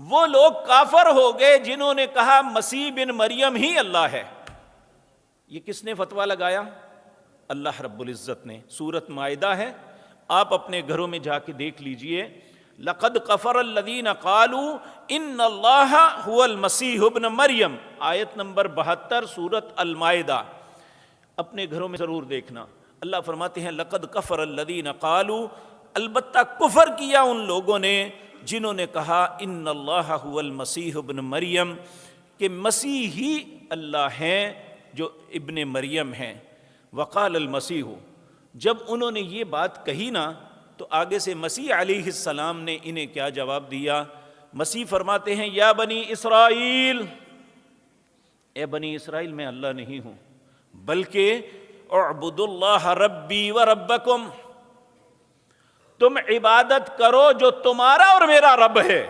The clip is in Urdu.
وہ لوگ کافر ہو گئے جنہوں نے کہا مسیح بن مریم ہی اللہ ہے۔ یہ کس نے فتویٰ لگایا؟ اللہ رب العزت نے۔ سورۃ مائدہ ہے، آپ اپنے گھروں میں جا کے دیکھ لیجئے۔ لقد کفر الذین قالوا ان اللہ هو المسیح ابن مریم، آیت نمبر 72 سورۃ المائدہ، اپنے گھروں میں ضرور دیکھنا۔ اللہ فرماتے ہیں لقد کفر الذین قالوا، البتہ کفر کیا ان لوگوں نے جنہوں نے کہا ان اللہ هو المسیح ابن مریم، کہ مسیح ہی اللہ ہیں جو ابن مریم ہیں۔ وقال المسیح، جب انہوں نے یہ بات کہی نا تو آگے سے مسیح علیہ السلام نے انہیں کیا جواب دیا؟ مسیح فرماتے ہیں یا بنی اسرائیل، اے بنی اسرائیل میں اللہ نہیں ہوں، بلکہ اعبدوا اللہ ربی و ربکم، تم عبادت کرو جو تمہارا اور میرا رب ہے۔